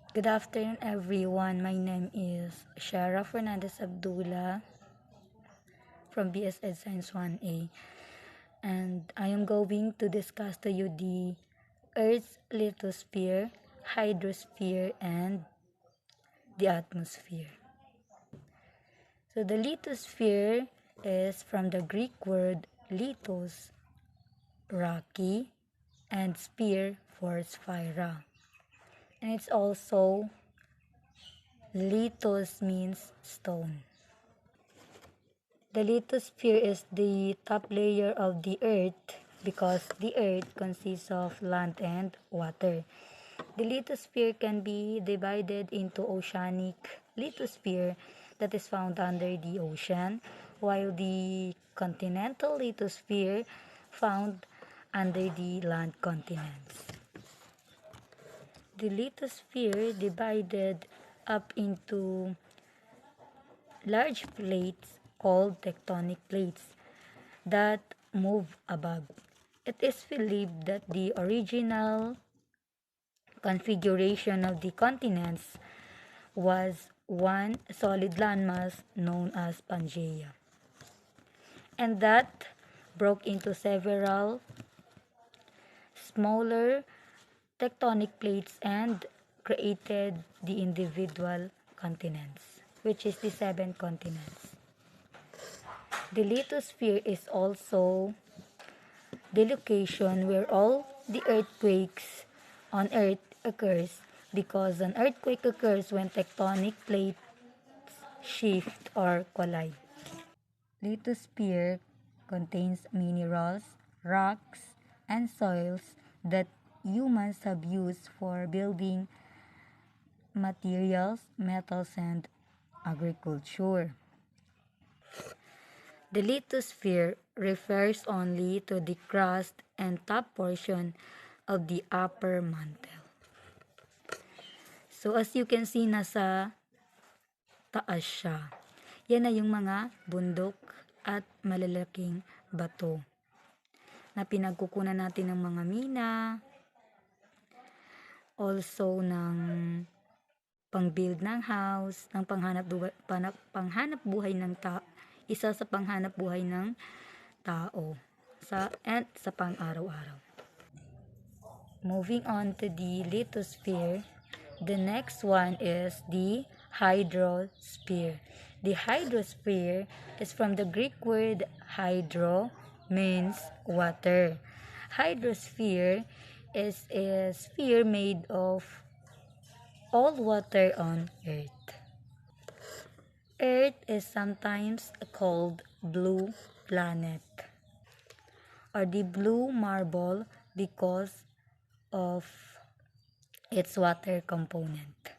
Good afternoon, everyone. My name is Shara Fernandez Abdullah from Bsed Science 1A, and I am going to discuss to you the Earth's lithosphere, hydrosphere, and the atmosphere. So the lithosphere is from the Greek word lithos, rocky, and sphere for spira. And it's also lithos means stone. The lithosphere is the top layer of the Earth because the Earth consists of land and water. The lithosphere can be divided into oceanic lithosphere that is found under the ocean, while the continental lithosphere found under the land continents. The lithosphere divided up into large plates called tectonic plates that move above. It is believed that the original configuration of the continents was one solid landmass known as Pangaea, and that broke into several smaller tectonic plates and created the individual continents, which is the 7 continents. The lithosphere is also the location where all the earthquakes on Earth occurs because an earthquake occurs when tectonic plates shift or collide. Lithosphere contains minerals, rocks, and soils that humans have used for building materials, metals, and agriculture. The lithosphere refers only to the crust and top portion of the upper mantle. So as you can see, nasa taas siya. Yan na yung mga bundok at malalaking bato na pinagkukunan natin ng mga mina, also ng pang-build ng house, ng panghanap buhay ng isa sa panghanap buhay ng tao sa pang-araw-araw. Moving on to the lithosphere, the next one is the hydrosphere. The hydrosphere is from the Greek word hydro, means water. Hydrosphere is a sphere made of all water on Earth. Earth is sometimes called blue planet or the blue marble because of its water component.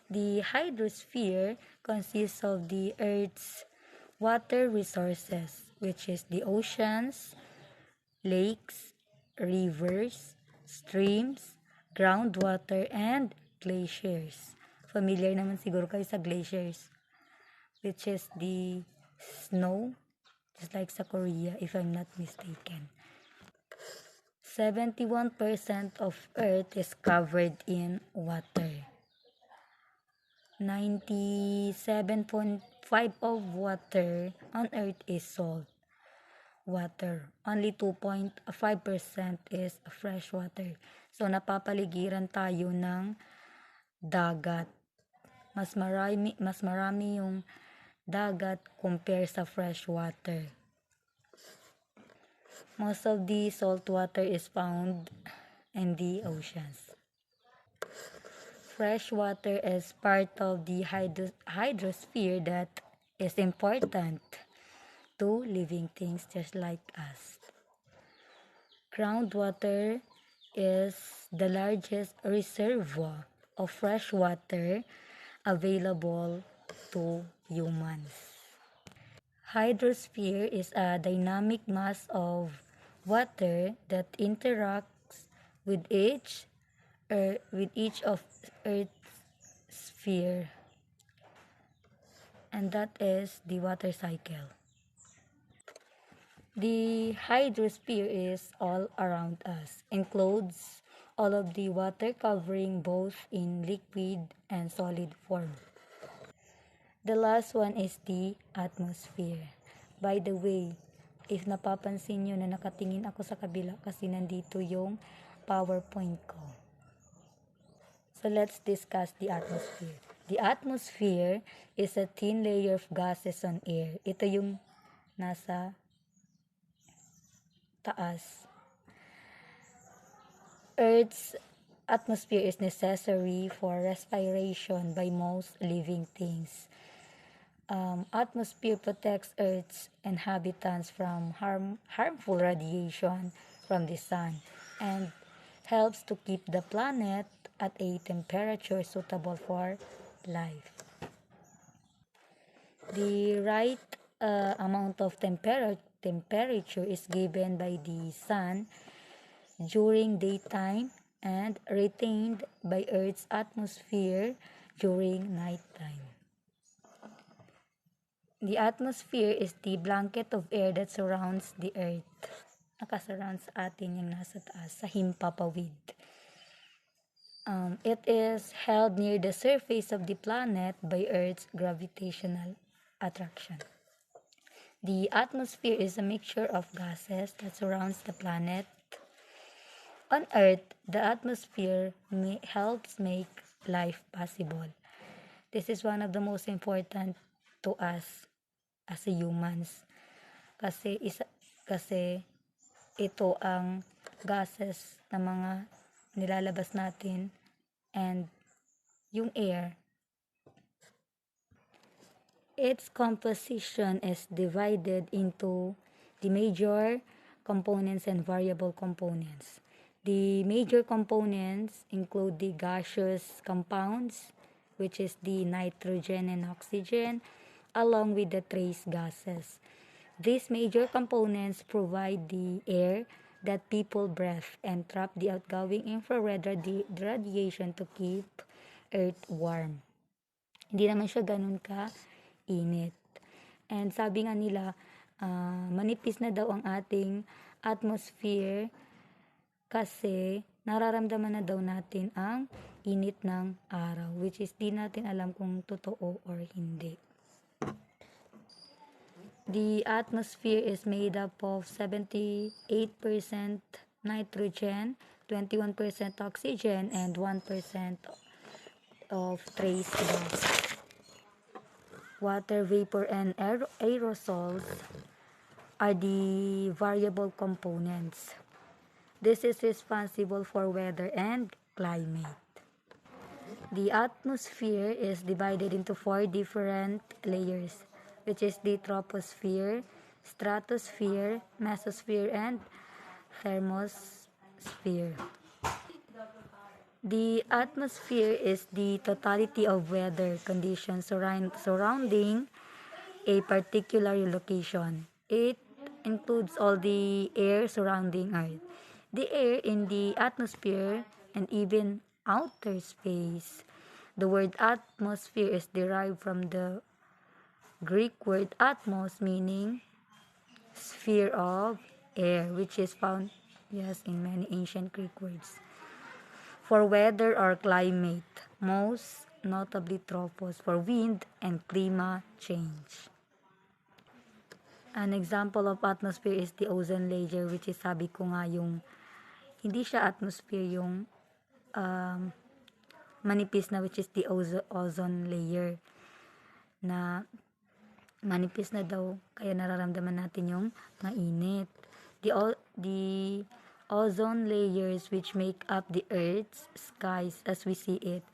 The hydrosphere consists of the Earth's water resources, which is the oceans, lakes, rivers, streams, groundwater, and glaciers. Familiar naman siguro kayo sa glaciers, which is the snow, just like sa Korea, if I'm not mistaken. 71% of Earth is covered in water. 97.5% of water on Earth is salt water. Only 2.5% is fresh water. So, napapaligiran tayo ng dagat. Mas marami yung dagat compare sa fresh water. Most of the salt water is found in the oceans. Fresh water is part of the hydrosphere that is important to living things just like us. Groundwater is the largest reservoir of fresh water available to humans. Hydrosphere is a dynamic mass of water that interacts with each of Earth's sphere, and that is the water cycle. The hydrosphere is all around us, includes all of the water covering both in liquid and solid form. The last one is the atmosphere. By the way, if napapansin nyo na nakatingin ako sa kabila kasi nandito yung PowerPoint ko. So let's discuss the atmosphere. The atmosphere is a thin layer of gases on air. Ito yung nasa taas. Earth's atmosphere is necessary for respiration by most living things. Atmosphere protects Earth's inhabitants from harmful radiation from the sun and helps to keep the planet at a temperature suitable for life. The right amount of temperature is given by the sun during daytime and retained by Earth's atmosphere during nighttime. The atmosphere is the blanket of air that surrounds the Earth. Nakasurround sa atin yung nasa taas, sa himpapawid. It is held near the surface of the planet by Earth's gravitational attraction. The atmosphere is a mixture of gases that surrounds the planet. On Earth, the atmosphere helps make life possible. This is one of the most important to us as a humans. Kasi ito ang gases na mga nilalabas natin and yung air. Its composition is divided into the major components and variable components. The major components include the gaseous compounds, which is the nitrogen and oxygen, along with the trace gases. These major components provide the air that people breathe and trap the outgoing infrared radiation to keep Earth warm. Hindi naman siya ganun ka-init. And sabi nga nila, manipis na daw ang ating atmosphere kasi nararamdaman na daw natin ang init ng araw, which is di natin alam kung totoo or hindi. The atmosphere is made up of 78% nitrogen, 21% oxygen, and 1% of trace gas. Water vapor and aerosols are the variable components. This is responsible for weather and climate. The atmosphere is divided into 4 different layers, which is the troposphere, stratosphere, mesosphere, and thermosphere. The atmosphere is the totality of weather conditions surrounding a particular location. It includes all the air surrounding Earth. The air in the atmosphere and even outer space. The word atmosphere is derived from the Greek word atmos, meaning sphere of air, which is found in many ancient Greek words. For weather or climate, most notably tropos for wind and climate change. An example of atmosphere is the ozone layer, which is sabi ko nga yung hindi siya atmosphere yung manipis na, which is the ozone layer na manipis na daw kaya nararamdaman natin yung mainit. The ozone layers which make up the Earth's skies as we see it.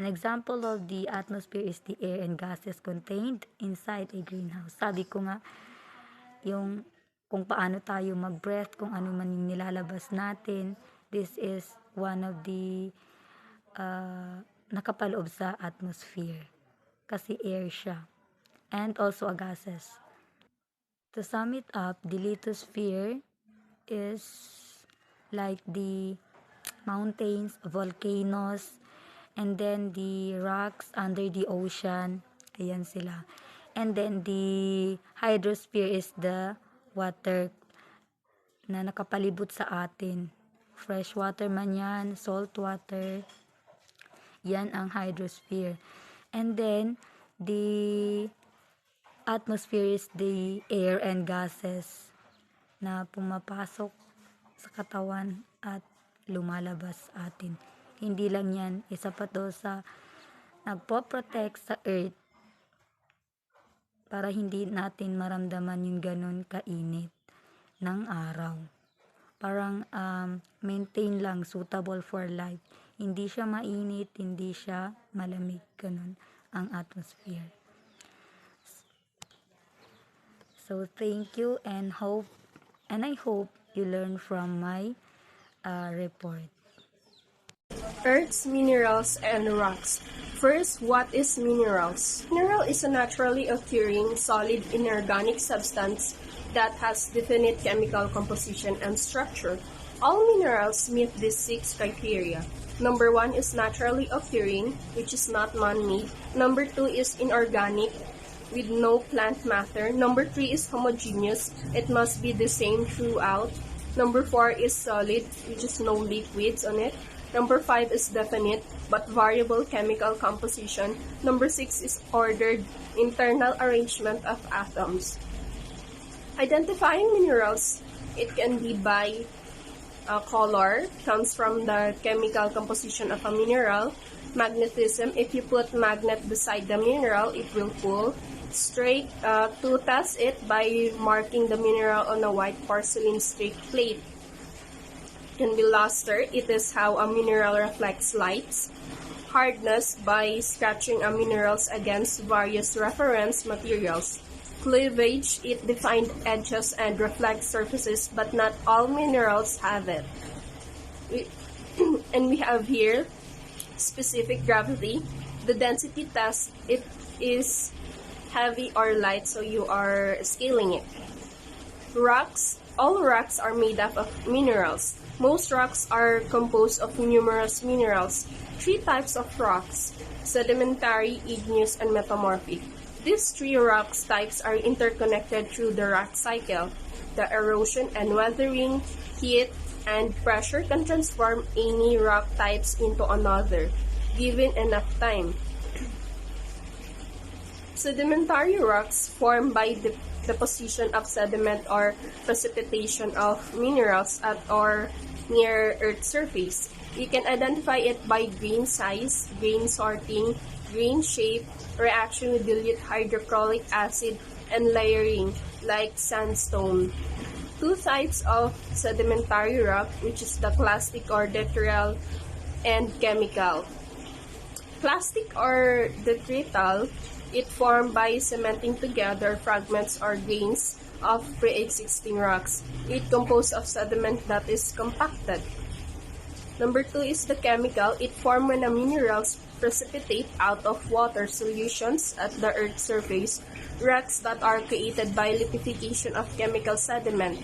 An example of the atmosphere is the air and gases contained inside a greenhouse. Sabi ko nga, yung kung paano tayo mag-breath, kung ano man yung nilalabas natin, this is one of the nakapaloob sa atmosphere. Kasi air siya. And also a gases. To sum it up, the lithosphere is like the mountains, volcanoes, and then the rocks under the ocean. Ayan sila. And then the hydrosphere is the water na nakapalibot sa atin fresh water man yan, salt water, yan ang hydrosphere. And then, the atmosphere is the air and gases na pumapasok sa katawan at lumalabas atin. Hindi lang yan, isa pa to sa nagpo-protect sa earth para hindi natin maramdaman yung ganun kainit ng araw. Parang maintain lang, suitable for life. Hindi siya mainit, hindi siya malamig, ganun ang atmosphere. So thank you and I hope you learn from my report. Earth's minerals and rocks. First, what is minerals? Mineral is a naturally occurring solid inorganic substance that has definite chemical composition and structure. All minerals meet these 6 criteria. Number 1 is naturally occurring, which is not man-made. Number 2 is inorganic, with no plant matter. Number 3 is homogeneous. It must be the same throughout. Number 4 is solid, which is no liquids on it. Number 5 is definite, but variable chemical composition. Number 6 is ordered, internal arrangement of atoms. Identifying minerals, it can be by color, comes from the chemical composition of a mineral. Magnetism, if you put magnet beside the mineral, it will pull. Straight, to test it by marking the mineral on a white porcelain straight plate. Can be luster, it is how a mineral reflects lights. Hardness, by scratching a minerals against various reference materials. Cleavage, it defined edges and reflects surfaces, but not all minerals have it. And we have here specific gravity. The density test, it is heavy or light, so you are scaling it. Rocks, all rocks are made up of minerals. Most rocks are composed of numerous minerals. 3 types of rocks: sedimentary, igneous, and metamorphic. These 3 rock types are interconnected through the rock cycle. The erosion and weathering, heat, and pressure can transform any rock types into another, given enough time. Sedimentary rocks formed by the deposition of sediment or precipitation of minerals at or near Earth's surface. You can identify it by grain size, grain sorting, grain shape, reaction with dilute hydrochloric acid, and layering, like sandstone. 2 types of sedimentary rock, which is the clastic or detrital, and chemical. Plastic or detrital, it formed by cementing together fragments or grains of pre-existing rocks. It composed of sediment that is compacted. Number 2 is the chemical. It formed when a minerals precipitate out of water solutions at the Earth's surface. Rocks that are created by liquefaction of chemical sediment.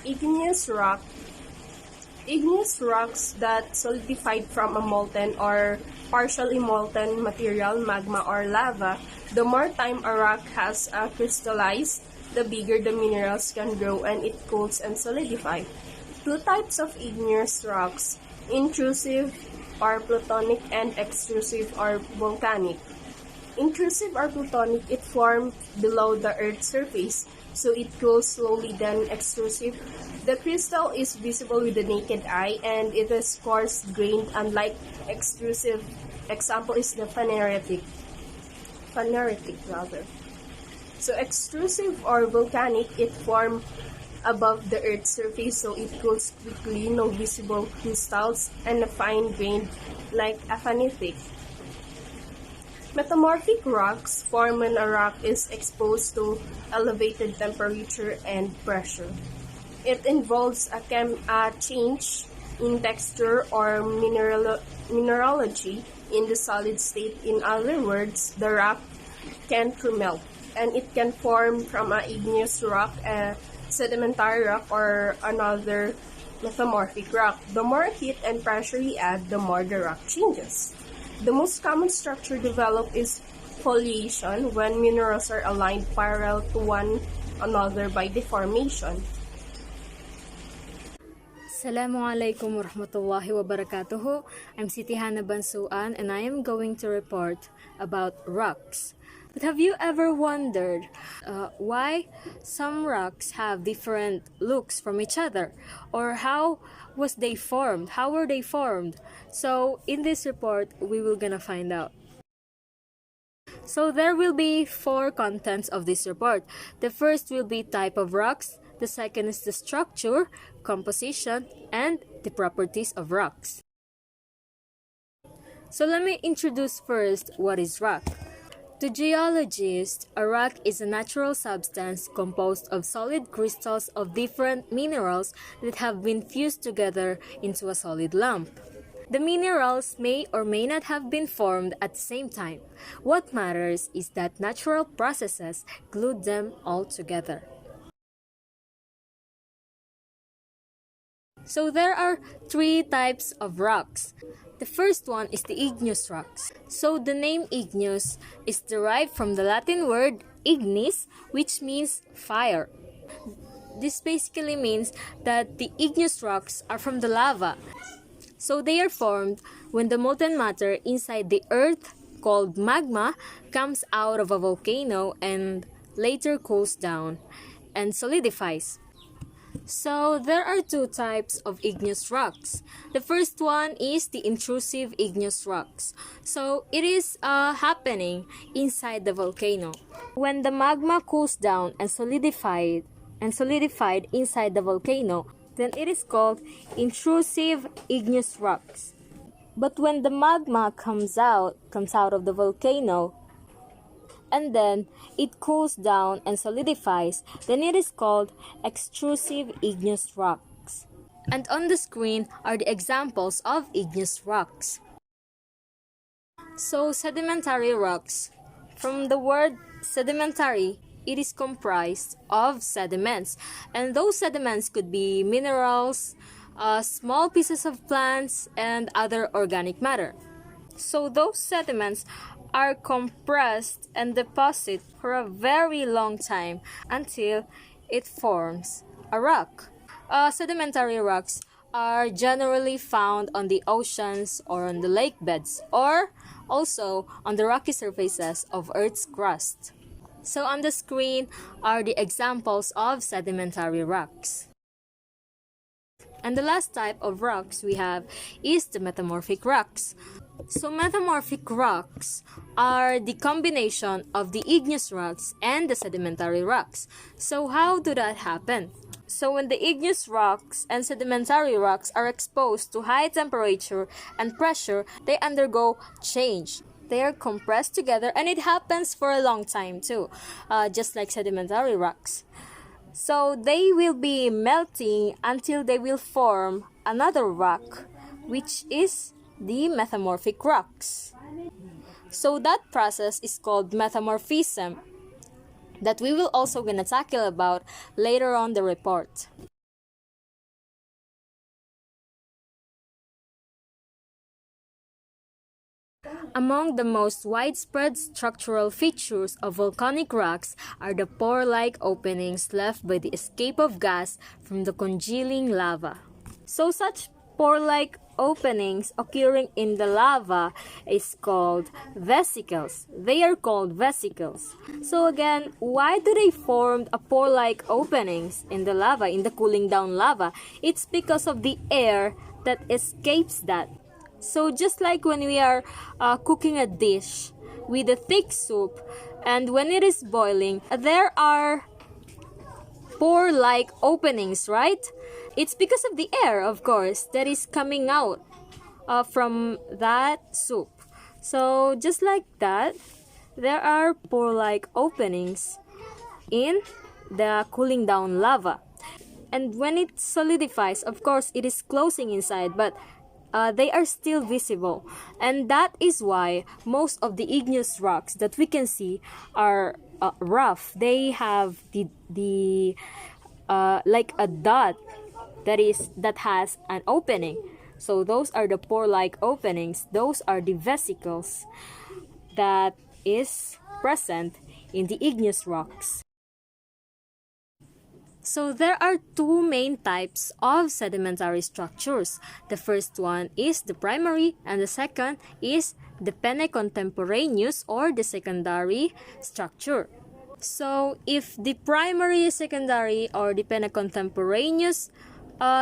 Igneous rock. Igneous rocks that solidified from a molten or partially molten material, magma or lava. The more time a rock has crystallized, the bigger the minerals can grow and it cools and solidify. 2 types of igneous rocks: intrusive or plutonic and extrusive or volcanic. Intrusive or plutonic, it formed below the Earth's surface, so it cools slowly. Then extrusive, the crystal is visible with the naked eye and it is coarse-grained, unlike extrusive. Example is the phaneretic rather. So extrusive or volcanic, it formed above the Earth's surface, so it cools quickly, no visible crystals, and fine-grained like aphanitic. Metamorphic rocks form when a rock is exposed to elevated temperature and pressure. It involves a change in texture or mineralogy in the solid state. In other words, the rock can't melt, and it can form from an igneous rock, a sedimentary rock, or another metamorphic rock. The more heat and pressure you add, the more the rock changes. The most common structure developed is foliation, when minerals are aligned parallel to one another by deformation. Assalamualaikum warahmatullahi wabarakatuh. I'm Siti Bansuan and I am going to report about rocks. But have you ever wondered why some rocks have different looks from each other? Or how was they formed? How were they formed? So in this report, we will gonna find out. So there will be 4 contents of this report. The first will be type of rocks, the second is the structure, composition, and the properties of rocks. So let me introduce first what is rock. To geologists, a rock is a natural substance composed of solid crystals of different minerals that have been fused together into a solid lump. The minerals may or may not have been formed at the same time. What matters is that natural processes glued them all together. So there are 3 types of rocks. The first one is the igneous rocks. So the name igneous is derived from the Latin word ignis, which means fire. This basically means that the igneous rocks are from the lava. So they are formed when the molten matter inside the earth, called magma, comes out of a volcano and later cools down and solidifies. So there are 2 types of igneous rocks. The first one is the intrusive igneous rocks. So it is happening inside the volcano. When the magma cools down and solidified inside the volcano, then it is called intrusive igneous rocks. But when the magma comes out of the volcano, and then it cools down and solidifies, then it is called extrusive igneous rocks. And on the screen are the examples of igneous rocks. So sedimentary rocks. From the word sedimentary, it is comprised of sediments, and those sediments could be minerals, small pieces of plants, and other organic matter. So those sediments are compressed and deposited for a very long time until it forms a rock. Sedimentary rocks are generally found on the oceans or on the lake beds, or also on the rocky surfaces of Earth's crust. So on the screen are the examples of sedimentary rocks. And the last type of rocks we have is the metamorphic rocks. So metamorphic rocks are the combination of the igneous rocks and the sedimentary rocks. So how do that happen? So when the igneous rocks and sedimentary rocks are exposed to high temperature and pressure, they undergo change. They are compressed together, and it happens for a long time too, just like sedimentary rocks. So they will be melting until they will form another rock, which is the metamorphic rocks. So that process is called metamorphism, that we will also gonna tackle about later on the report. Among the most widespread structural features of volcanic rocks are the pore-like openings left by the escape of gas from the congealing lava. So such pore-like openings occurring in the lava is called vesicles. They are called vesicles. So again, why do they form a pore-like openings in the lava, in the cooling down lava? It's because of the air that escapes that. So just like when we are cooking a dish with a thick soup, and when it is boiling, there are pore-like openings, right? It's because of the air, of course, that is coming out from that soup. So just like that, there are pore-like openings in the cooling down lava. And when it solidifies, of course, it is closing inside, but they are still visible, and that is why most of the igneous rocks that we can see are rough. They have the like a dot that has an opening. So those are the pore-like openings. Those are the vesicles that is present in the igneous rocks. So there are two main types of sedimentary structures. The first one is the primary and the second is the pene-contemporaneous or the secondary structure. So if the primary, secondary, or the pene-contemporaneous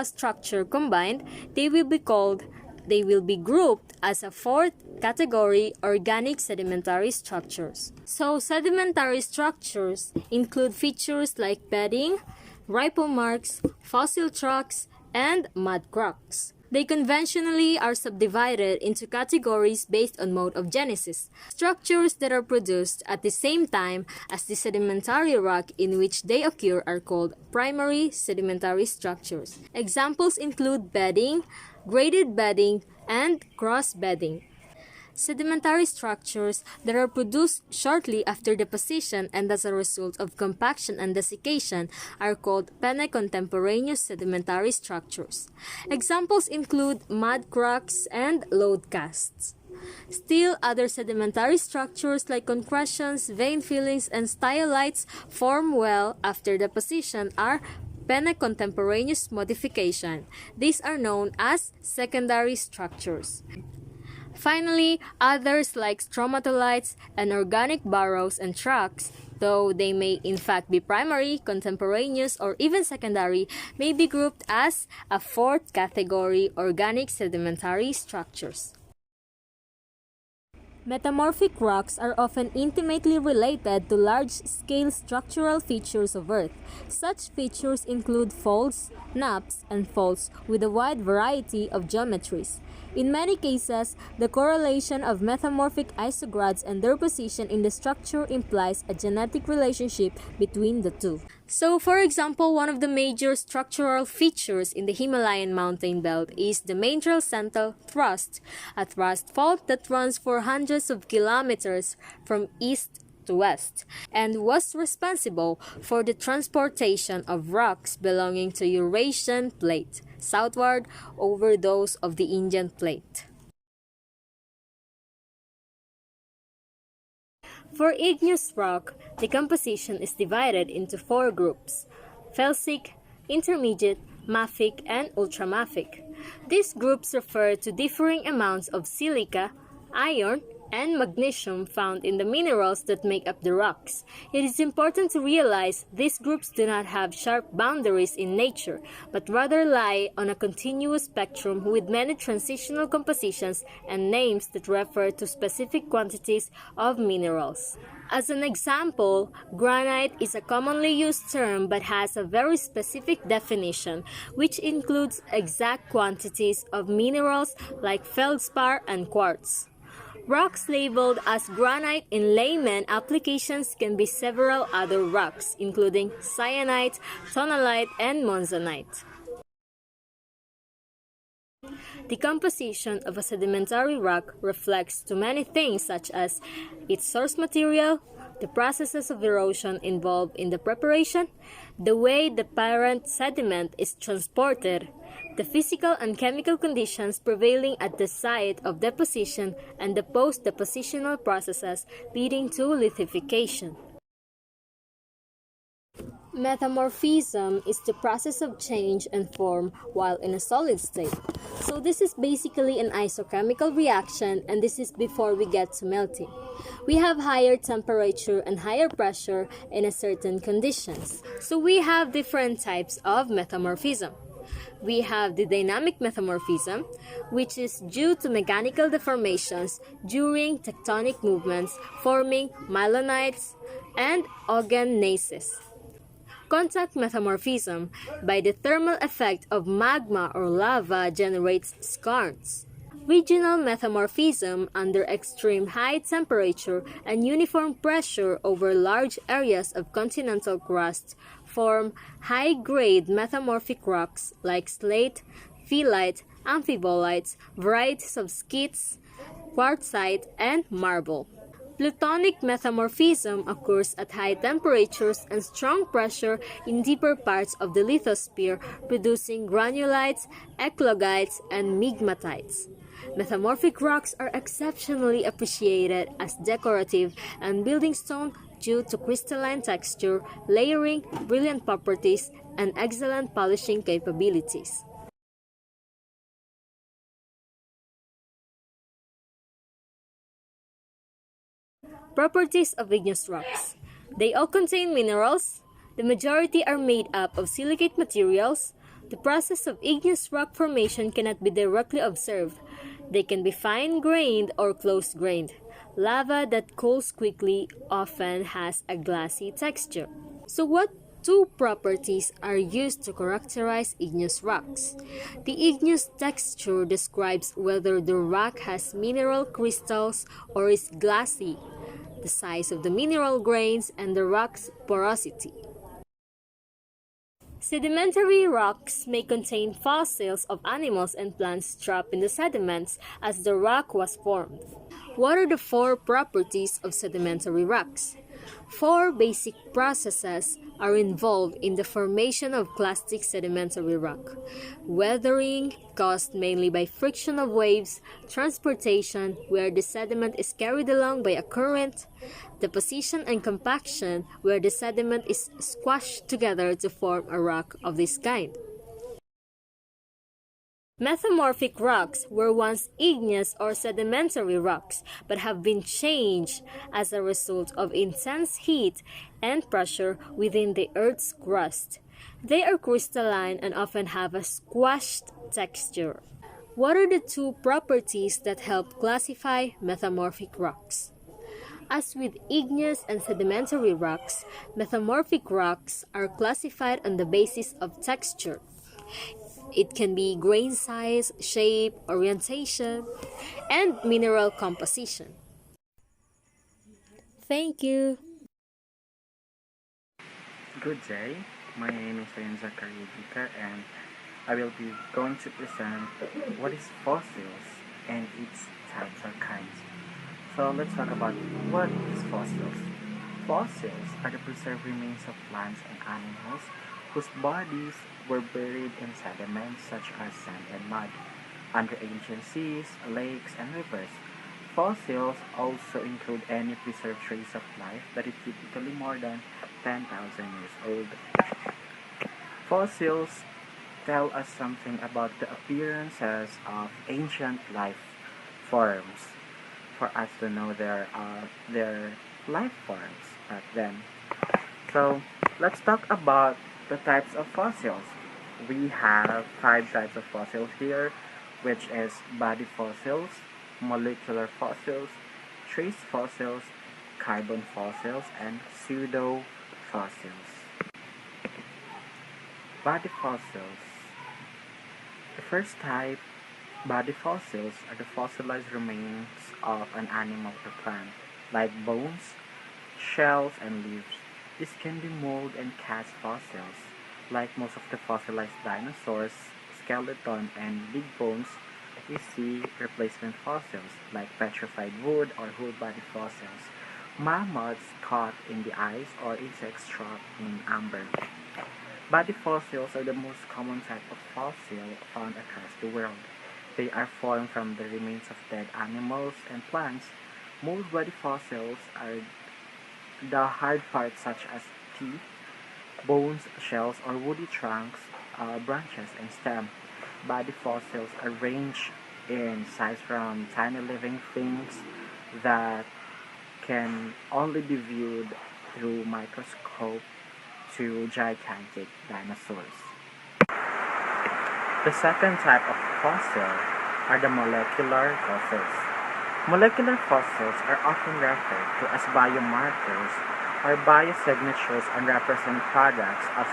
structure combined, they will be grouped as a fourth category, organic sedimentary structures. So sedimentary structures include features like bedding, ripple marks, fossil tracks, and mud cracks. They conventionally are subdivided into categories based on mode of genesis. Structures that are produced at the same time as the sedimentary rock in which they occur are called primary sedimentary structures. Examples include bedding, graded bedding, and cross bedding. Sedimentary structures that are produced shortly after deposition and as a result of compaction and desiccation are called pene-contemporaneous sedimentary structures. Examples include mud cracks and lode casts. Still, other sedimentary structures like concretions, vein fillings, and stylites form well after deposition are pene-contemporaneous modification. These are known as secondary structures. Finally, others like stromatolites and organic burrows and tracks, though they may in fact be primary, contemporaneous, or even secondary, may be grouped as a fourth category, organic sedimentary structures. Metamorphic rocks are often intimately related to large-scale structural features of Earth. Such features include folds, naps, and faults with a wide variety of geometries. In many cases, the correlation of metamorphic isograds and their position in the structure implies a genetic relationship between the two. So, for example, one of the major structural features in the Himalayan mountain belt is the main central thrust, a thrust fault that runs for hundreds of kilometers from east to west, and was responsible for the transportation of rocks belonging to Eurasian plate southward over those of the Indian plate. For igneous rock, the composition is divided into four groups: felsic, intermediate, mafic, and ultramafic. These groups refer to differing amounts of silica, iron, and magnesium found in the minerals that make up the rocks. It is important to realize these groups do not have sharp boundaries in nature, but rather lie on a continuous spectrum with many transitional compositions and names that refer to specific quantities of minerals. As an example, granite is a commonly used term but has a very specific definition, which includes exact quantities of minerals like feldspar and quartz. Rocks labeled as granite in layman applications can be several other rocks, including syenite, tonalite, and monzonite. The composition of a sedimentary rock reflects to many things such as its source material, the processes of erosion involved in the preparation, the way the parent sediment is transported, the physical and chemical conditions prevailing at the site of deposition, and the post-depositional processes leading to lithification. Metamorphism is the process of change and form while in a solid state. So this is basically an isochemical reaction, and this is before we get to melting. We have higher temperature and higher pressure in a certain conditions. So we have different types of metamorphism. We have the dynamic metamorphism, which is due to mechanical deformations during tectonic movements forming mylonites and ogenesis. Contact metamorphism, by the thermal effect of magma or lava, generates skarns. Regional metamorphism under extreme high temperature and uniform pressure over large areas of continental crust form high-grade metamorphic rocks like slate, phyllite, amphibolites, varieties of schists, quartzite, and marble. Plutonic metamorphism occurs at high temperatures and strong pressure in deeper parts of the lithosphere, producing granulites, eclogites, and migmatites. Metamorphic rocks are exceptionally appreciated as decorative and building stone due to crystalline texture, layering, brilliant properties, and excellent polishing capabilities. Properties of igneous rocks. They all contain minerals. The majority are made up of silicate materials. The process of igneous rock formation cannot be directly observed. They can be fine-grained or close-grained. Lava that cools quickly often has a glassy texture. So what two properties are used to characterize igneous rocks? The igneous texture describes whether the rock has mineral crystals or is glassy, the size of the mineral grains, and the rock's porosity. Sedimentary rocks may contain fossils of animals and plants trapped in the sediments as the rock was formed. What are the four properties of sedimentary rocks? Four basic processes are involved in the formation of clastic sedimentary rock. Weathering, caused mainly by friction of waves, transportation, where the sediment is carried along by a current, deposition and compaction, where the sediment is squashed together to form a rock of this kind. Metamorphic rocks were once igneous or sedimentary rocks, but have been changed as a result of intense heat and pressure within the Earth's crust. They are crystalline and often have a squashed texture. What are the two properties that help classify metamorphic rocks? As with igneous and sedimentary rocks, metamorphic rocks are classified on the basis of texture. It can be grain size, shape, orientation, and mineral composition. Thank you. Good day, my name is Ryan Zachariah and I will be going to present what is fossils and its types or kinds. So let's talk about what is fossils. Fossils are the preserved remains of plants and animals whose bodies were buried in sediments such as sand and mud, under ancient seas, lakes, and rivers. Fossils also include any preserved trace of life that is typically more than 10,000 years old. Fossils tell us something about the appearances of ancient life forms for us to know their life forms back then. So let's talk about the types of fossils. We have 5 types of fossils here, which is body fossils, molecular fossils, trace fossils, carbon fossils, and pseudo fossils. Body fossils. The first type, body fossils, are the fossilized remains of an animal or plant, like bones, shells, and leaves. This can be mold and cast fossils. Like most of the fossilized dinosaurs, skeleton, and big bones, we see replacement fossils like petrified wood or whole body fossils, mammoths caught in the ice, or insects trapped in amber. Body fossils are the most common type of fossil found across the world. They are formed from the remains of dead animals and plants. Most body fossils are the hard parts such as teeth, bones, shells, or woody trunks, branches, and stem. Body fossils are ranged in size from tiny living things that can only be viewed through microscope to gigantic dinosaurs. The second type of fossil are the molecular fossils. Molecular fossils are often referred to as biomarkers or biosignatures and represent products of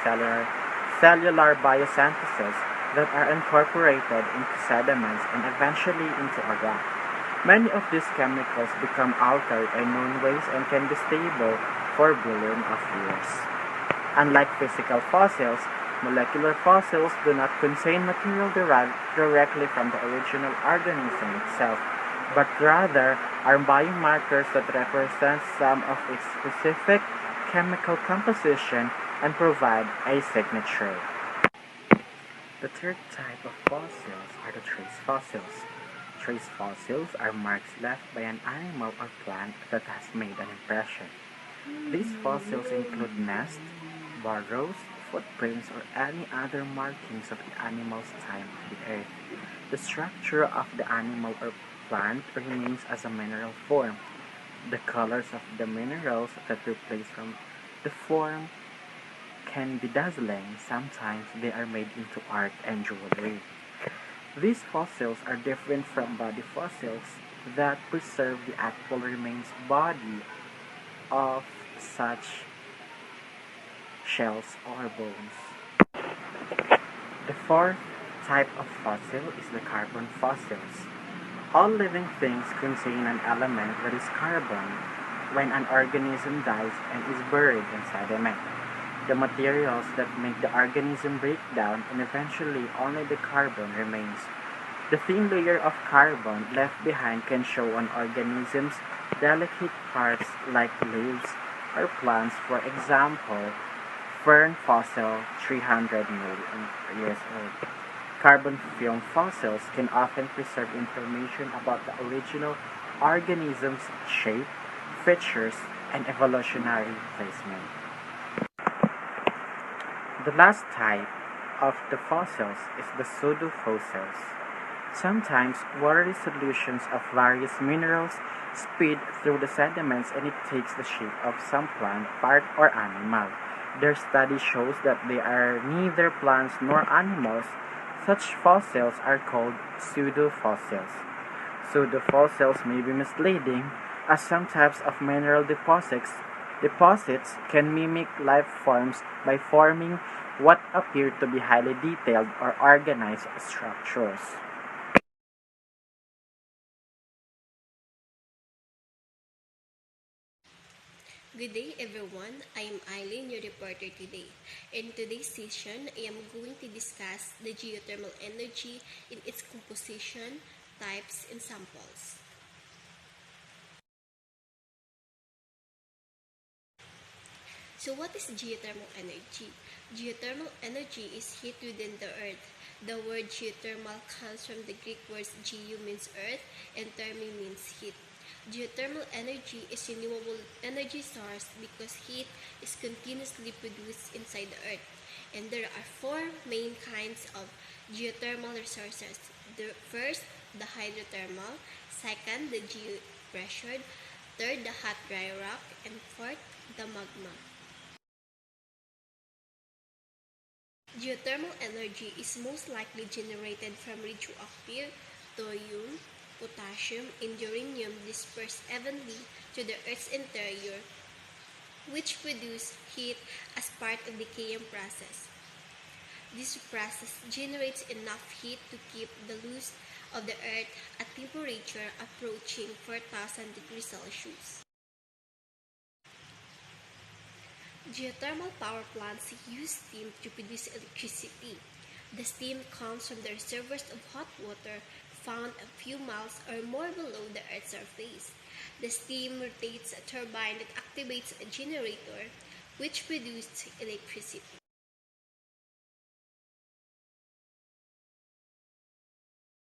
cellular biosynthesis that are incorporated into sediments and eventually into a rock. Many of these chemicals become altered in known ways and can be stable for billions of years. Unlike physical fossils, molecular fossils do not contain material derived directly from the original organism itself, but rather are biomarkers that represent some of its specific chemical composition and provide a signature. The third type of fossils are the trace fossils. Trace fossils are marks left by an animal or plant that has made an impression. These fossils include nests, burrows, footprints, or any other markings of the animal's time on the earth. The structure of the animal or plant remains as a mineral form. The colors of the minerals that replace from the form can be dazzling. Sometimes they are made into art and jewelry. These fossils are different from body fossils that preserve the actual remains body of such shells or bones. The fourth type of fossil is the carbon fossils. All living things contain an element that is carbon when an organism dies and is buried in sediment. The materials that make the organism break down and eventually only the carbon remains. The thin layer of carbon left behind can show an organism's delicate parts like leaves or plants. For example, fern fossil 300 million years old. Carbon film fossils can often preserve information about the original organism's shape, features, and evolutionary placement. The last type of the fossils is the pseudofossils. Sometimes watery solutions of various minerals speed through the sediments and it takes the shape of some plant, part, or animal. Their study shows that they are neither plants nor animals. Such fossils are called pseudofossils. Pseudofossils may be misleading, as some types of mineral deposits can mimic life forms by forming what appear to be highly detailed or organized structures. Good day everyone, I am Eileen, your reporter today. In today's session, I am going to discuss the geothermal energy in its composition, types, and samples. So what is geothermal energy? Geothermal energy is heat within the earth. The word geothermal comes from the Greek words geo means earth and thermi means heat. Geothermal energy is a renewable energy source because heat is continuously produced inside the earth. And there are four main kinds of geothermal resources. The first, the hydrothermal. Second, the geopressured. Third, the hot dry rock. And fourth, the magma. Geothermal energy is most likely generated from radioactive thorium, potassium, and uranium dispersed evenly to the Earth's interior, which produce heat as part of the decaying process. This process generates enough heat to keep the loose of the Earth at temperature approaching 4,000 degrees Celsius. Geothermal power plants use steam to produce electricity. The steam comes from the reservoirs of hot water found a few miles or more below the Earth's surface. The steam rotates a turbine that activates a generator, which produces electricity.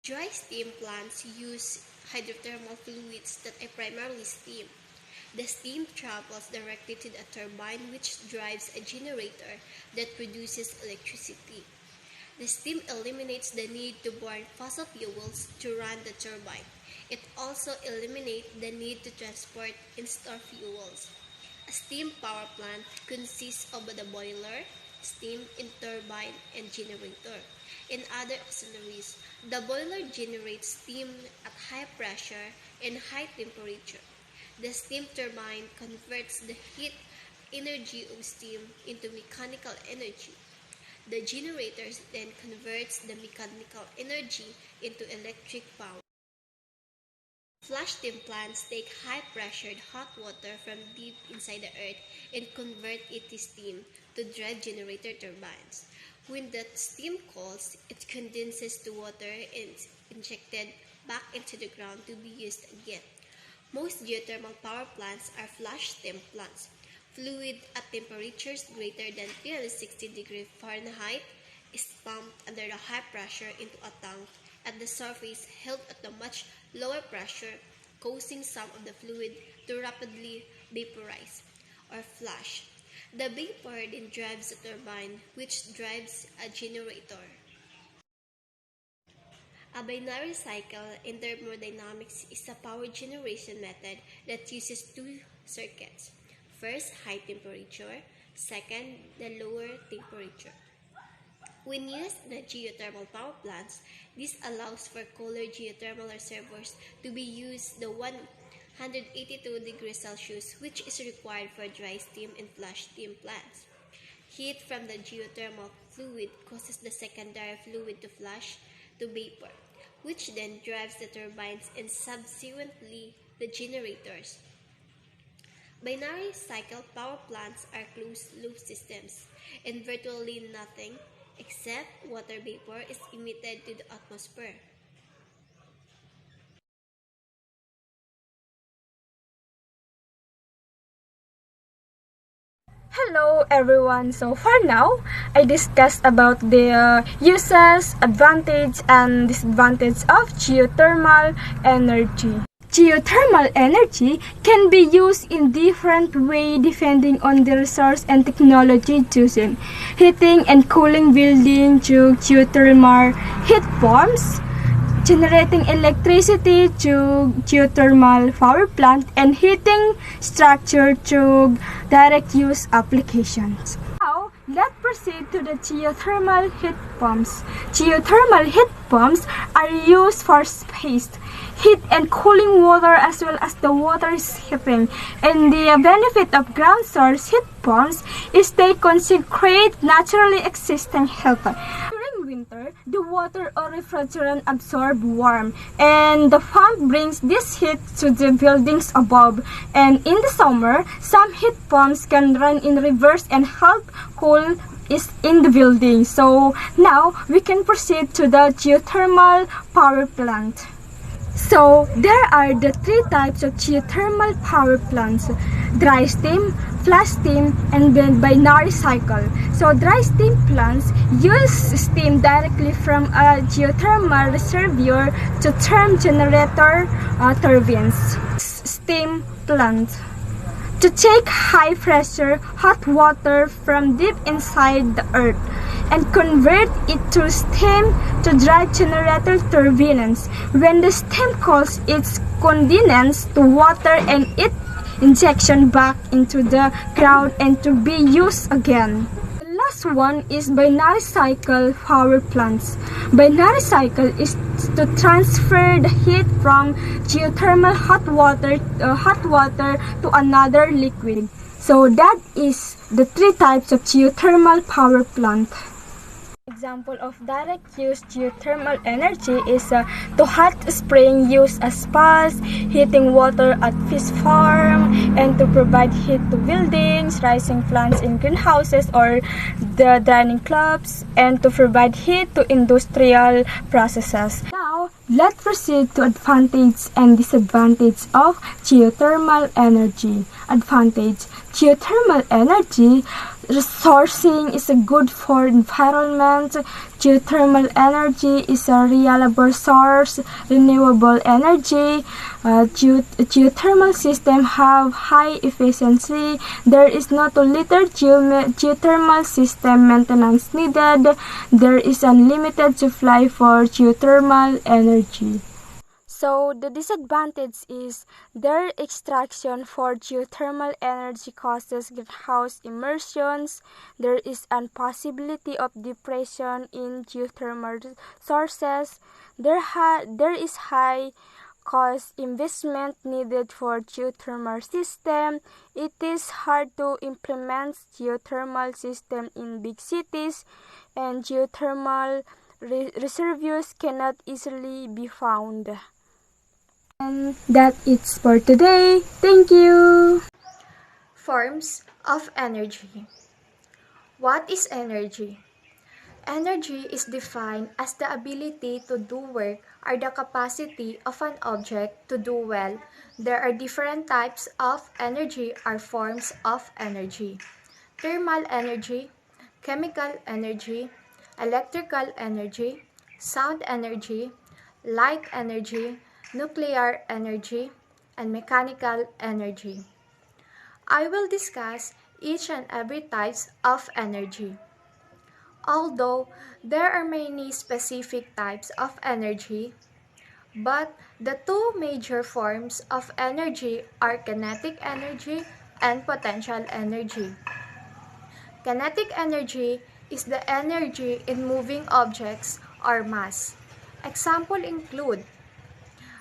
Dry steam plants use hydrothermal fluids that are primarily steam. The steam travels directly to the turbine, which drives a generator that produces electricity. The steam eliminates the need to burn fossil fuels to run the turbine. It also eliminates the need to transport and store fuels. A steam power plant consists of the boiler, steam and turbine, and generator, and other auxiliaries. The boiler generates steam at high pressure and high temperature. The steam turbine converts the heat energy of steam into mechanical energy. The generator then converts the mechanical energy into electric power. Flash steam plants take high-pressured hot water from deep inside the earth and convert it to steam to drive generator turbines. When that steam cools, it condenses to water and is injected back into the ground to be used again. Most geothermal power plants are flash steam plants. Fluid at temperatures greater than 360 degrees Fahrenheit is pumped under the high pressure into a tank at the surface held at a much lower pressure, causing some of the fluid to rapidly vaporize. or flash. The vapor then drives the turbine, which drives a generator. A binary cycle in thermodynamics is a power generation method that uses two circuits. First, high temperature. Second, the lower temperature. When used in geothermal power plants, this allows for cooler geothermal reservoirs to be used the 182 degrees Celsius, which is required for dry steam and flash steam plants. Heat from the geothermal fluid causes the secondary fluid to flash to vapor, which then drives the turbines and subsequently the generators. Binary cycle power plants are closed-loop systems, and virtually nothing except water vapor is emitted to the atmosphere. Hello everyone. So for now, I discussed about the uses, advantage and disadvantage of geothermal energy. Geothermal energy can be used in different ways depending on the resource and technology chosen. Heating and cooling building through geothermal heat pumps, generating electricity through geothermal power plant, and heating structure through direct use applications. Now, let's proceed to the geothermal heat pumps. Geothermal heat pumps are used for space heat and cooling water as well as the water heating. And the benefit of ground source heat pumps is they concentrate naturally existing heat. During winter, the water or refrigerant absorb warmth, and the pump brings this heat to the buildings above. And in the summer, some heat pumps can run in reverse and help cool is in the building. So now we can proceed to the geothermal power plant. So there are the three types of geothermal power plants: dry steam, flash steam, and then binary cycle. So dry steam plants use steam directly from a geothermal reservoir to turn generator turbines. Steam plant to take high pressure hot water from deep inside the earth and convert it to steam to drive generator turbines. When the steam cools, it condenses to water and it injection back into the ground and to be used again. The last one is binary cycle power plants. Binary cycle is to transfer the heat from geothermal hot water to another liquid. So that is the three types of geothermal power plant. Example of direct use geothermal energy is to hot spring used as spas, heating water at fish farm, and to provide heat to buildings, rising plants in greenhouses or the dining clubs, and to provide heat to industrial processes. Now, let's proceed to advantage and disadvantage of geothermal energy. Advantage: geothermal energy resourcing is good for environment. Geothermal energy is a reliable source, renewable energy. Geothermal systems have high efficiency. There is not a little geothermal system maintenance needed. There is unlimited supply for geothermal energy. So the disadvantage is their extraction for geothermal energy causes greenhouse emissions. There is a possibility of depression in geothermal sources. There is high cost investment needed for geothermal system. It is hard to implement geothermal system in big cities, and geothermal reservoirs cannot easily be found. And that's it for today. Thank you. Forms of energy. What is energy? Energy is defined as the ability to do work or the capacity of an object to do well. There are different types of energy or forms of energy: thermal energy, chemical energy, electrical energy, sound energy, light energy, nuclear energy, and mechanical energy. I will discuss each and every types of energy. Although there are many specific types of energy, but the two major forms of energy are kinetic energy and potential energy. Kinetic energy is the energy in moving objects or mass. Examples include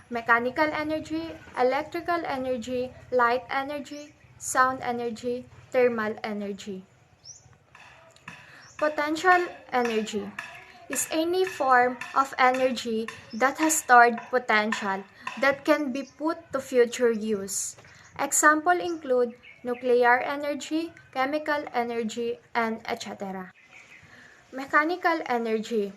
mechanical energy, electrical energy, light energy, sound energy, thermal energy. Potential energy is any form of energy that has stored potential that can be put to future use. Examples include nuclear energy, chemical energy, and etc. Mechanical energy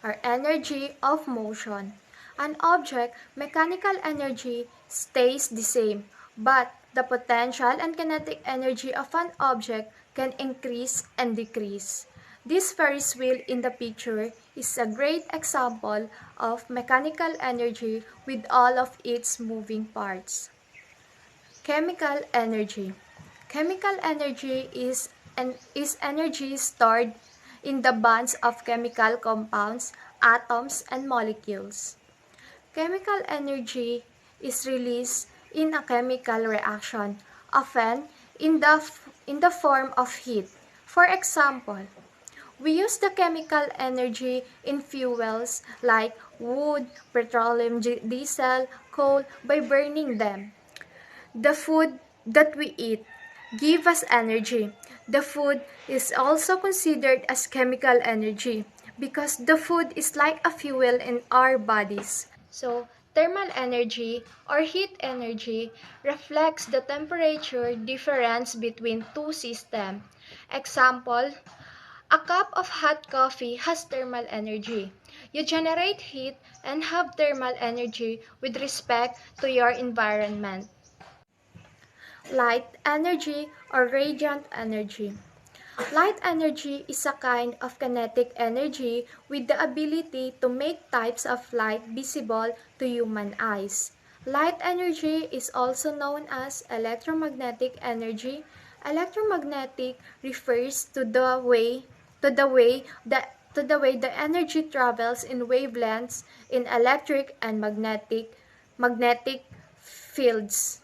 or energy of motion. An object mechanical energy stays the same, but the potential and kinetic energy of an object can increase and decrease. This Ferris wheel in the picture is a great example of mechanical energy with all of its moving parts. Chemical energy. Chemical energy is energy stored in the bonds of chemical compounds, atoms, and molecules. Chemical energy is released in a chemical reaction, often in the form of heat. For example, we use the chemical energy in fuels like wood, petroleum, diesel, coal by burning them. The food that we eat give us energy. The food is also considered as chemical energy because the food is like a fuel in our bodies. So, thermal energy or heat energy reflects the temperature difference between two systems. Example, a cup of hot coffee has thermal energy. You generate heat and have thermal energy with respect to your environment. Light energy or radiant energy. Light energy is a kind of kinetic energy with the ability to make types of light visible to human eyes. Light energy is also known as electromagnetic energy. Electromagnetic refers to the way the energy travels in wavelengths in electric and magnetic fields.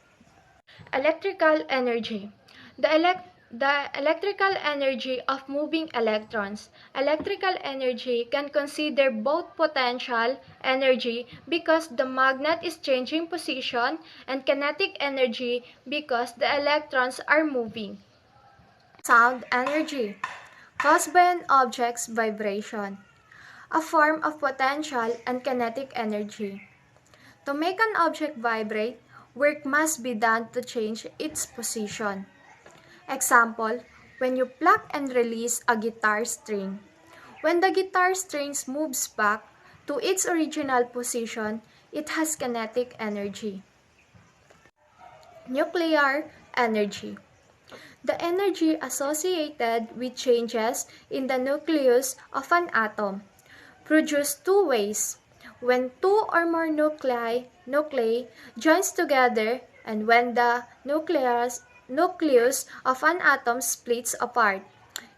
Electrical energy. The electrical energy of moving electrons. Electrical energy can consider both potential energy because the magnet is changing position and kinetic energy because the electrons are moving. Sound energy caused by an object's vibration, a form of potential and kinetic energy. To make an object vibrate, work must be done to change its position. Example, when you pluck and release a guitar string. When the guitar string moves back to its original position, it has kinetic energy. Nuclear energy. The energy associated with changes in the nucleus of an atom, produced two ways. When two or more nuclei joins together and when the nucleus of an atom splits apart.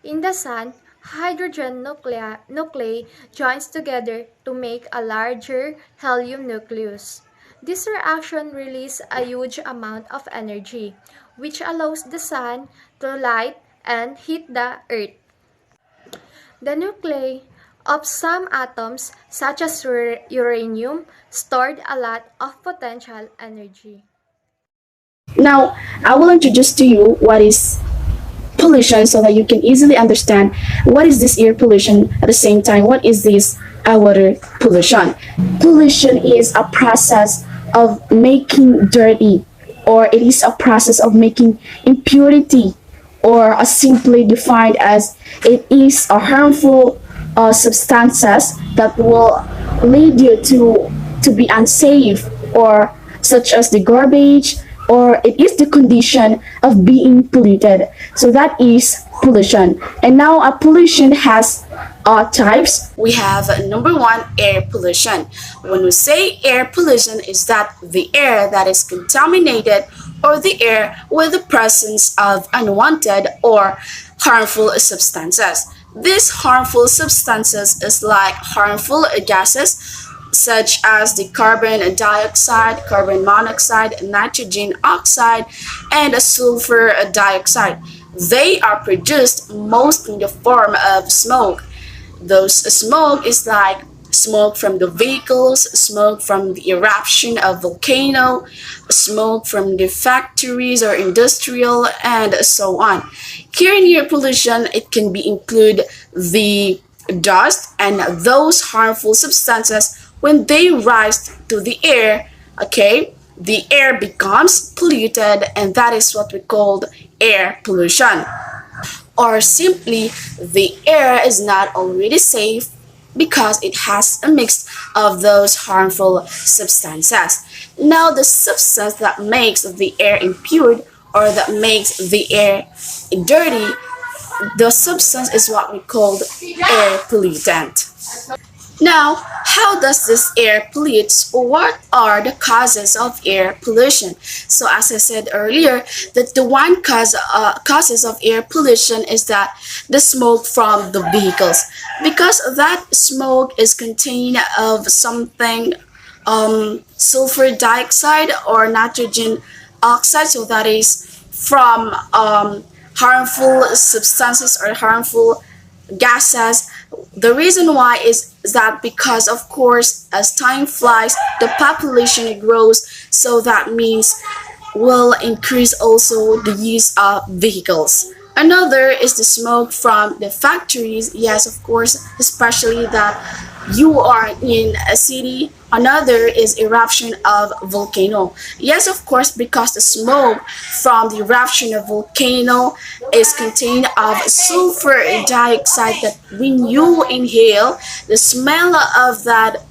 In the sun, hydrogen nuclei joins together to make a larger helium nucleus. This reaction releases a huge amount of energy, which allows the sun to light and heat the earth. The nuclei of some atoms, such as uranium, stored a lot of potential energy. Now, I will introduce to you what is pollution so that you can easily understand what is this air pollution at the same time what is this water pollution. Pollution is a process of making dirty, or it is a process of making impurity, or simply defined as it is a harmful substances that will lead you to be unsafe, or such as the garbage, or it is the condition of being polluted. So that is pollution. And now pollution has types. We have number one, air pollution. When we say air pollution, is that the air that is contaminated or the air with the presence of unwanted or harmful substances. These harmful substances is like harmful gases such as the carbon dioxide, carbon monoxide, nitrogen oxide, and sulfur dioxide. They are produced mostly in the form of smoke. Those smoke is like smoke from the vehicles, smoke from the eruption of volcano, smoke from the factories or industrial, and so on. Here in air pollution, it can be include the dust and those harmful substances when they rise to the air. Okay, the air becomes polluted, and that is what we call air pollution. Or simply, the air is not already safe because it has a mix of those harmful substances. Now, the substance that makes the air impure or that makes the air dirty, the substance is what we call air pollutant. Now, how does this air pollute? What are the causes of air pollution? So, as I said earlier, that the one causes of air pollution is that the smoke from the vehicles, because that smoke is contained of something sulfur dioxide or nitrogen oxide, so that is from harmful substances or harmful gases. The reason why is that because of course as time flies the population grows, so that means will increase also the use of vehicles. Another is the smoke from the factories. Yes, of course, especially that you are in a city. Another is eruption of volcano. Yes, of course, because the smoke from the eruption of volcano is contained of sulfur dioxide that when you inhale, the smell of that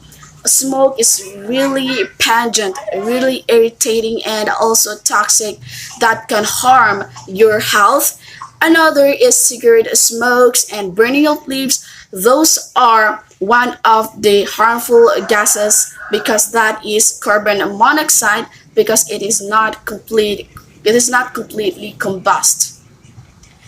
smoke is really pungent, really irritating, and also toxic that can harm your health. Another is cigarette smokes and burning of leaves. Those are one of the harmful gases because that is carbon monoxide because it is not completely combust.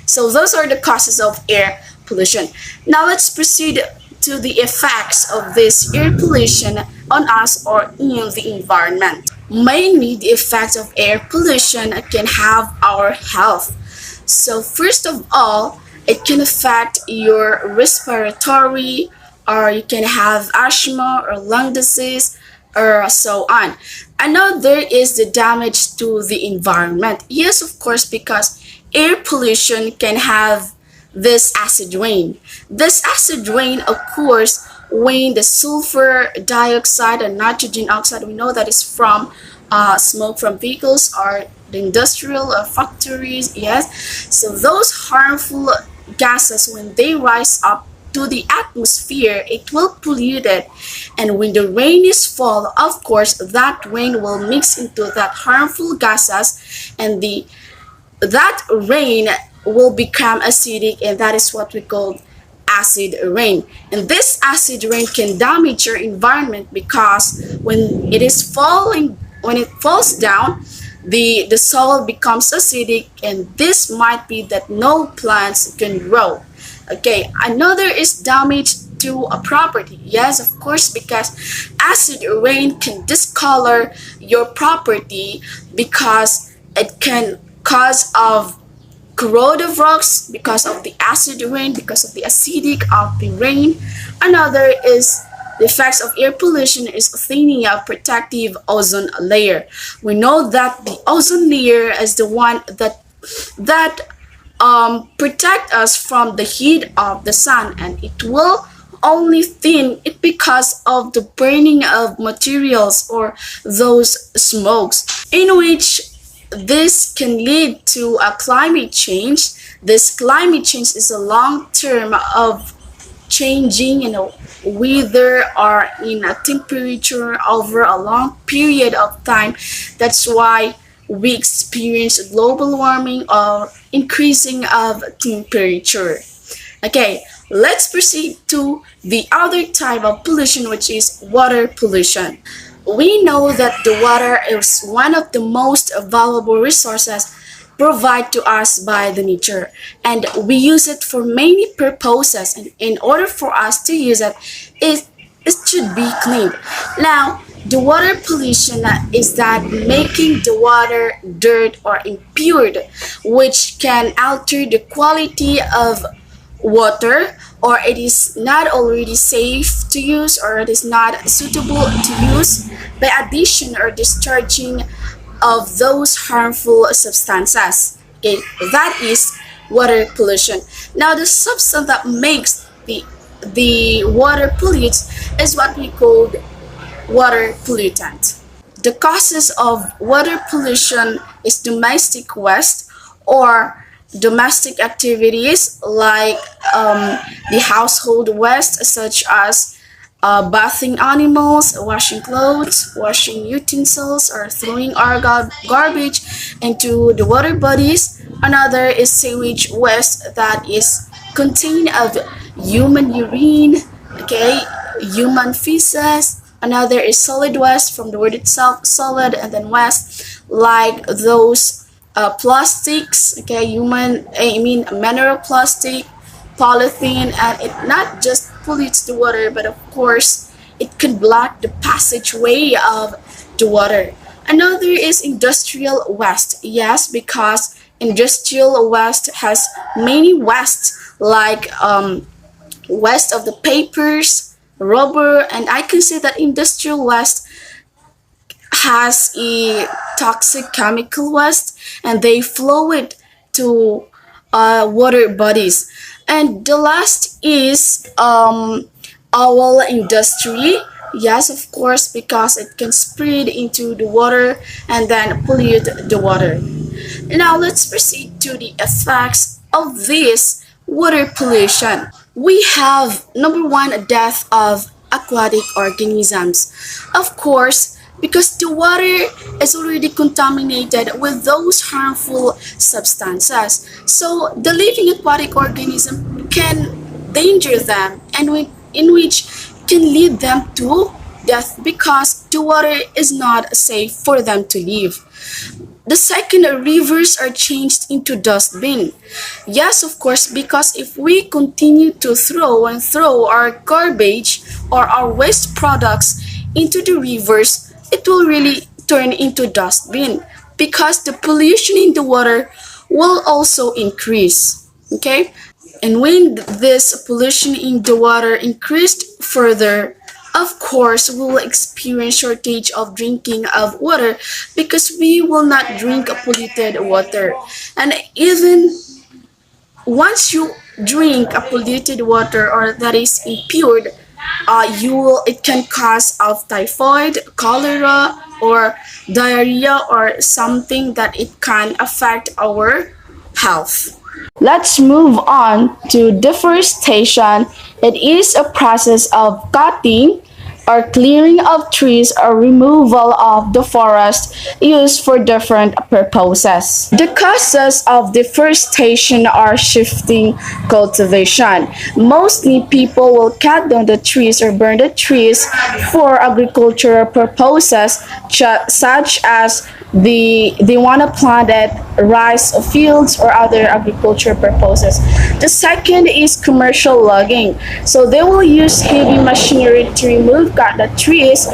So those are the causes of air pollution. Now let's proceed to the effects of this air pollution on us or in the environment. Mainly the effects of air pollution can have our health. So first of all, it can affect your respiratory, or you can have asthma or lung disease or so on. Another is the damage to the environment. Yes, of course, because air pollution can have this acid rain. This acid rain occurs when the sulfur dioxide and nitrogen oxide, we know that is from smoke from vehicles or the industrial factories. Yes, so those harmful gases, when they rise up to the atmosphere, it will pollute it, and when the rain is fall, of course that rain will mix into that harmful gases, and that rain will become acidic, and that is what we call acid rain. And this acid rain can damage your environment because when it falls down, the soil becomes acidic, and this might be that no plants can grow. Okay, another is damage to a property. Yes, of course, because acid rain can discolor your property because it can cause of corrosive rocks because of the acid rain, because of the acidic of the rain. Another is the effects of air pollution is thinning of protective ozone layer. We know that the ozone layer is the one that protect us from the heat of the sun, and it will only thin it because of the burning of materials or those smokes, in which this can lead to a climate change. This climate change is a long term of changing weather or in a temperature over a long period of time. That's why we experience global warming or increasing of temperature. Okay, let's proceed to the other type of pollution, which is water pollution. We know that the water is one of the most valuable resources provided to us by the nature, and we use it for many purposes, and in order for us to use it, it, it should be cleaned. Now, the water pollution is that making the water dirt or impure, which can alter the quality of water, or it is not already safe to use, or it is not suitable to use by addition or discharging of those harmful substances. Okay, that is water pollution. Now, the substance that makes the water pollutes is what we call water pollutant. The causes of water pollution is domestic waste or domestic activities like the household waste, such as bathing animals, washing clothes, washing utensils, or throwing our garbage into the water bodies. Another is sewage waste that is contained of human urine, okay, human feces. Another is solid waste, from the word itself, solid, and then waste, like those plastics, okay, mineral plastic, polythene, and it not just pollutes the water, but of course it could block the passageway of the water. Another is industrial waste. Yes, because industrial waste has many wastes, like waste of the papers, rubber, and I can say that industrial waste has a toxic chemical waste, and they flow it to water bodies. And the last is oil industry. Yes, of course, because it can spread into the water and then pollute the water. Now let's proceed to the effects of this water pollution. We have number one, death of aquatic organisms. Of course, because the water is already contaminated with those harmful substances. So the living aquatic organism can danger them, and in which can lead them to death because the water is not safe for them to live. The second, rivers are changed into dustbin. Yes, of course, because if we continue to throw our garbage or our waste products into the rivers, it will really turn into dustbin because the pollution in the water will also increase. Okay? And when this pollution in the water increased further, of course, we will experience shortage of drinking of water because we will not drink polluted water. And even once you drink a polluted water or that is impure, it can cause of typhoid, cholera, or diarrhea, or something that it can affect our health. Let's move on to deforestation. It is a process of cutting or clearing of trees or removal of the forest used for different purposes. The causes of deforestation are shifting cultivation. Mostly people will cut down the trees or burn the trees for agricultural purposes, such as they want to plant it rice fields or other agriculture purposes. The second is commercial logging. So they will use heavy machinery to cut the trees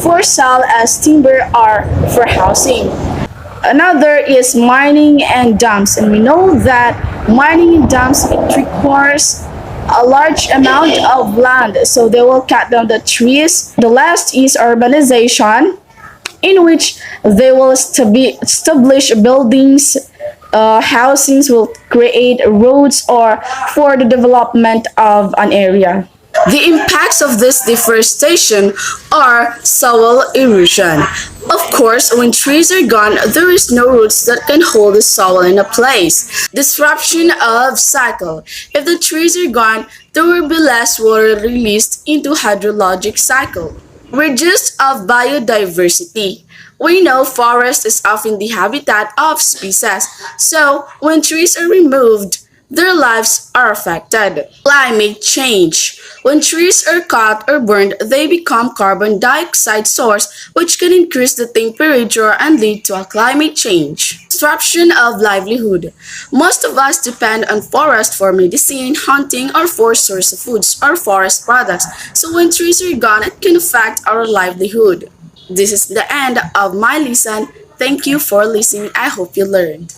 for sale as timber or for housing. Another is mining and dumps, and we know that mining and dumps, it requires a large amount of land, so they will cut down the trees. The last is urbanization, in which they will establish buildings, housings, will create roads or for the development of an area. The impacts of this deforestation are soil erosion. Of course, when trees are gone, there is no roots that can hold the soil in a place. Disruption of cycle. If the trees are gone, there will be less water released into hydrologic cycle. Reduce of biodiversity. We know forest is often the habitat of species. So when trees are removed, their lives are affected. Climate change. When trees are cut or burned, they become carbon dioxide source which can increase the temperature and lead to a climate change. Disruption of livelihood. Most of us depend on forest for medicine, hunting, or for source of foods or forest products. So when trees are gone, it can affect our livelihood. This is the end of my lesson. Thank you for listening. I hope you learned.